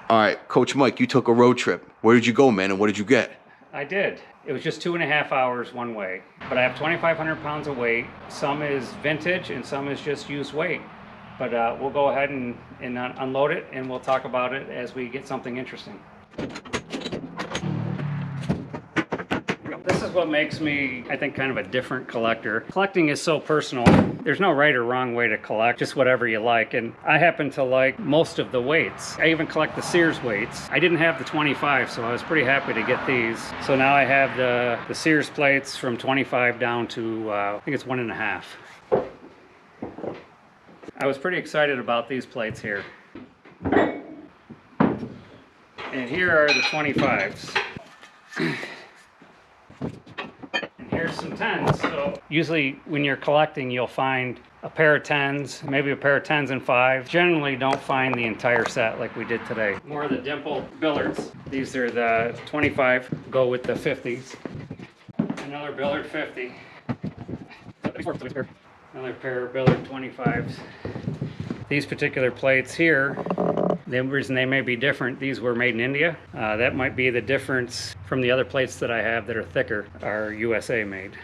All right, Coach Mike, you took a road trip. Where did you go, man, and what did you get? I did. It was just 2.5 hours one way, but I have 2,500 pounds of weight. Some is vintage and some is just used weight. But we'll go ahead and unload it, and we'll talk about it as we get something interesting. This is what makes me, I think, kind of a different collector. Collecting is so personal. There's no right or wrong way to collect, just whatever you like. And I happen to like most of the weights. I even collect the Sears weights. I didn't have the 25, so I was pretty happy to get these. So now I have the Sears plates from 25 down to, I think it's 1.5. I was pretty excited about these plates here. And here are the 25s. Here's some 10s. So usually when you're collecting, you'll find a pair of 10s, maybe a pair of 10s and 5s. Generally don't find the entire set like we did today. More of the dimpled billards. These are the 25, go with the 50s. Another billard 50. Another pair of billard 25s. These particular plates here, the reason they may be different, these were made in India. That might be the difference from the other plates that I have that are thicker, are USA made.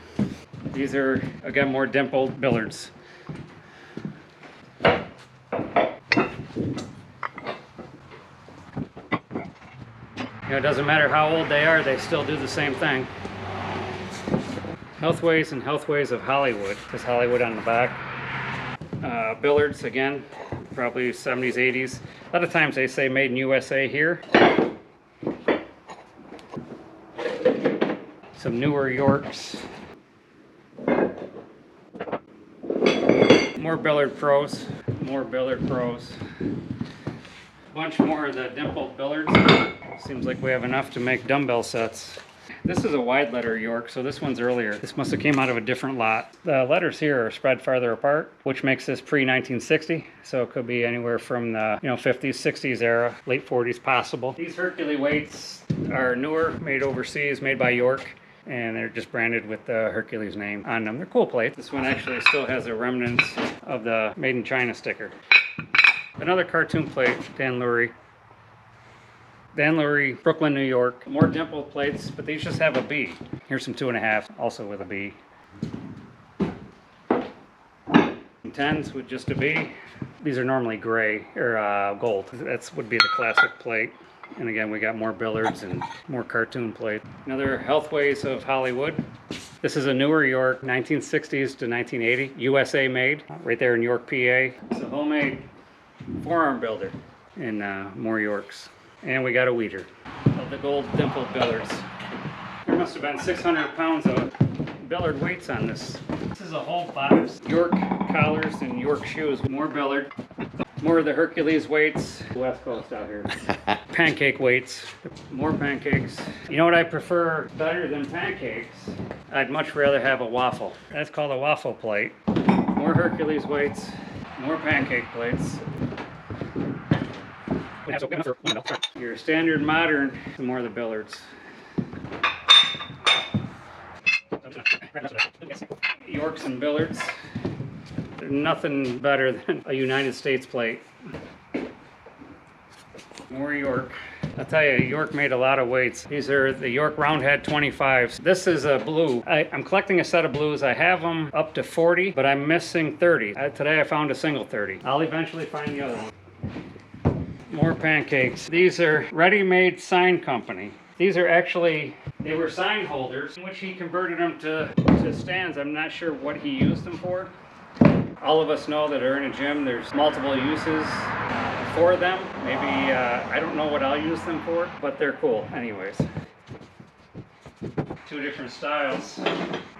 These are, again, more dimpled billards. You know, it doesn't matter how old they are, they still do the same thing. Healthways and Healthways of Hollywood. There's Hollywood on the back. Billards, again, probably 70s, 80s. A lot of times they say made in USA here. Some newer Yorks. More Billard Pros. More Billard Pros. A bunch more of the dimpled billards. Seems like we have enough to make dumbbell sets. This is a wide letter York, so this one's earlier. This must have came out of a different lot. The letters here are spread farther apart, which makes this pre-1960. So it could be anywhere from the 50s, 60s era, late 40s possible. These Hercules weights are newer, made overseas, made by York. And they're just branded with the Hercules name on them. They're cool plates. This one actually still has the remnants of the Made in China sticker. Another cartoon plate, Dan Lurie. Dan Lurie, Brooklyn, New York. More dimpled plates, but these just have a B. Here's some 2.5, also with a B. 10s with just a B. These are normally gray, or gold. That would be the classic plate. And again, we got more billards and more cartoon plate. Another Healthways of Hollywood. This is a newer York, 1960s to 1980, USA made, right there in York, PA. It's a homemade forearm builder in more Yorks. And we got a weeder of the gold dimpled billards. There must have been 600 pounds of billard weights on this. This is a whole box. York collars and York shoes. More billard. More of the Hercules weights. West Coast out here. Pancake weights. More pancakes. You know what I prefer better than pancakes? I'd much rather have a waffle. That's called a waffle plate. More Hercules weights. More pancake plates. Your standard modern, some more of the billards. Yorks and billards. There's nothing better than a United States plate. More York. I'll tell you, York made a lot of weights. These are the York Roundhead 25s. This is a blue. I'm collecting a set of blues. I have them up to 40, but I'm missing 30. Today I found a single 30. I'll eventually find the other one. More pancakes. These are ready-made sign company. These are actually, they were sign holders, in which he converted them to stands. I'm not sure what he used them for. All of us know that are in a gym, there's multiple uses for them. Maybe, I don't know what I'll use them for, but they're cool anyways. Two different styles.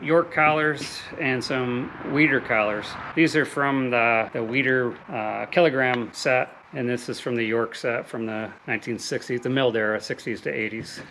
York collars and some Weider collars. These are from the Weider kilogram set, and this is from the York set from the 1960s, the milled era, 60s to 80s.